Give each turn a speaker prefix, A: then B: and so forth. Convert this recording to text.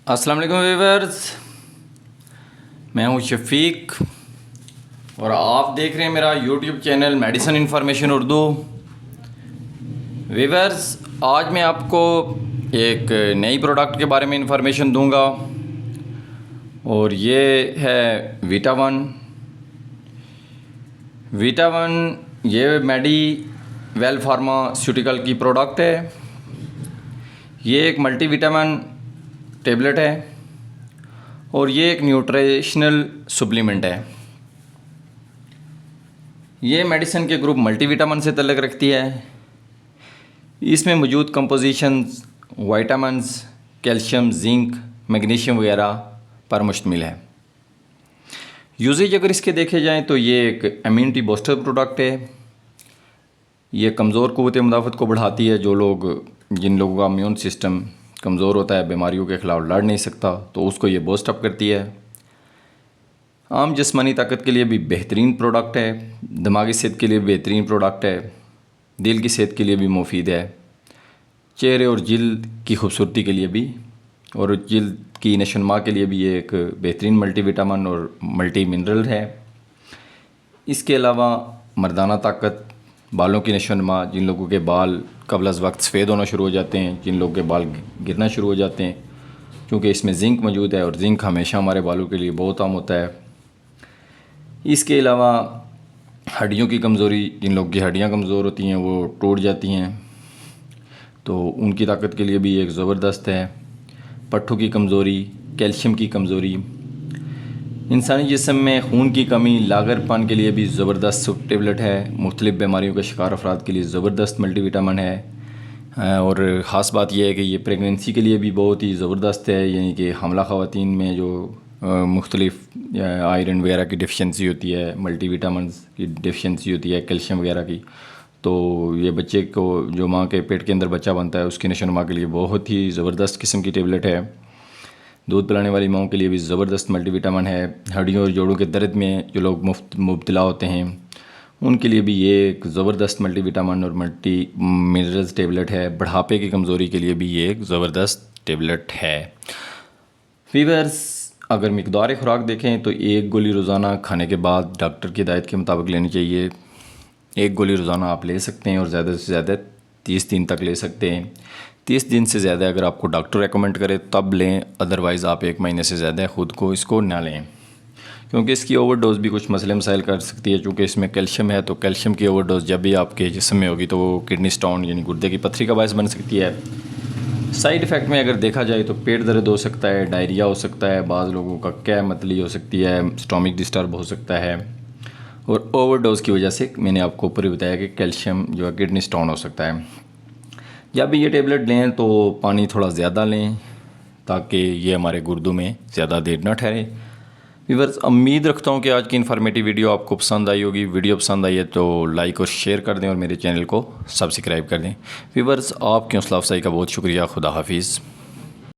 A: अस्सलाम वालेकुम व्यूअर्स, मैं हूं शफीक और आप देख रहे हैं मेरा YouTube channel medicine information Urdu. Viewers, आज मैं आपको एक नई प्रोडक्ट के बारे में इन्फॉर्मेशन दूंगा और ये है वीटा-1। ये मेडी वेल फार्मास्यूटिकल की प्रोडक्ट है। ये एक मल्टीविटामिन टेबलेट है और ये एक न्यूट्रिशनल सप्लीमेंट है। ये मेडिसिन के ग्रुप मल्टीविटामिन से तल्लुक़ रखती है। इसमें मौजूद compositions vitamins, calcium, zinc, magnesium वगैरह पर मुश्तमिल है। यूजेज अगर इसके देखे जाएं तो ये एक इम्यूनिटी बूस्टर प्रोडक्ट है। ये कमज़ोर क़ुव्वत मुदाफ़त को बढ़ाती है। जिन लोगों का इम्यून सिस्टम कमज़ोर होता है, बीमारियों के ख़िलाफ़ लड़ नहीं सकता, तो उसको ये बूस्ट अप करती है। आम जिस्मानी ताकत के लिए भी बेहतरीन प्रोडक्ट है। दिमागी सेहत के लिए बेहतरीन प्रोडक्ट है। दिल की सेहत के लिए भी मुफीद है। चेहरे और जिल्द की खूबसूरती के लिए भी और जिल्द की नशोनुमा के लिए भी ये एक बेहतरीन मल्टीविटामिन और मल्टी मिनरल है। इसके अलावा मर्दाना ताकत, बालों की नशोनुमा, जिन लोगों के बाल कबल अज़ वक्त सफ़ेद होना शुरू हो जाते हैं, जिन लोगों के बाल गिरना शुरू हो जाते हैं, क्योंकि इसमें जिंक मौजूद है और जिंक हमेशा हमारे बालों के लिए बहुत आम होता है। इसके अलावा हड्डियों की कमज़ोरी, जिन लोगों की हड्डियाँ कमज़ोर होती हैं, वो टूट जाती हैं, तो उनकी ताकत के लिए भी एक ज़बरदस्त है। पट्ठों की कमज़ोरी, कैल्शियम की कमज़ोरी, इंसानी जिस्म में खून की कमी, लागरपन के लिए भी ज़बरदस्त टेबलेट है। मुख्तलिफ़ बीमारियों के शिकार अफराद के लिए ज़बरदस्त मल्टीविटामिन है। और ख़ास बात यह है कि ये प्रेगनेंसी के लिए भी बहुत ही ज़बरदस्त है। यानी कि हमला ख़वातीन में जो मुख्तलिफ़ आयरन वगैरह की डिफिशेंसी होती है, मल्टीविटामिन की डिफिशेंसी होती है, कैल्शियम वगैरह की, तो ये बच्चे को, जो माँ के पेट के अंदर बच्चा बनता है, उसकी नशोनुमा के लिए बहुत ही ज़बरदस्त किस्म की टेबलेट है। दूध पिलाने वाली माओं के लिए भी ज़बरदस्त मल्टीविटामिन है। हड्डियों और जोड़ों के दर्द में जो लोग मुब्तला होते हैं, उनके लिए भी ये एक ज़बरदस्त मल्टीविटामिन और मल्टी मिनरल्स टेबलेट है। बढ़ापे की कमज़ोरी के लिए भी ये एक ज़बरदस्त टेबलेट है। व्यूअर्स, अगर मिक़दार खुराक देखें तो एक गोली रोज़ाना खाने के बाद डॉक्टर की हिदायत के मुताबिक लेनी चाहिए। एक गोली रोज़ाना आप ले सकते हैं और ज़्यादा से ज़्यादा 30 दिन तक ले सकते हैं। 30 दिन से ज़्यादा अगर आपको डॉक्टर रेकमेंड करे तब लें, अदरवाइज़ आप 1 महीने से ज़्यादा ख़ुद को इसको ना लें, क्योंकि इसकी ओवरडोज़ भी कुछ मसले मसाइल कर सकती है। चूँकि इसमें कैल्शियम है, तो कैल्शियम की ओवरडोज़ जब भी आपके जिस्म में होगी तो वो किडनी स्टोन यानी गुर्दे की पत्थरी का बायस बन सकती है। साइड इफ़ेक्ट में अगर देखा जाए तो पेट दर्द हो सकता है, डायरिया हो सकता है, बाज़ लोगों का क्या मतली हो सकती है, स्टोमिक डिस्टर्ब हो सकता है, और ओवरडोज़ की वजह से मैंने आपको ऊपर ही बताया कि कैल्शियम जो है किडनी स्टोन हो सकता है। जब भी ये टेबलेट लें तो पानी थोड़ा ज़्यादा लें ताकि ये हमारे गुर्दों में ज़्यादा देर ना ठहरे। व्यूअर्स, उम्मीद रखता हूँ कि आज की इन्फॉर्मेटिव वीडियो आपको पसंद आई होगी। वीडियो पसंद आई है तो लाइक और शेयर कर दें और मेरे चैनल को सब्सक्राइब कर दें। व्यूअर्स, आपकी हौसला अफजाई का बहुत शुक्रिया। खुदा हाफिज़।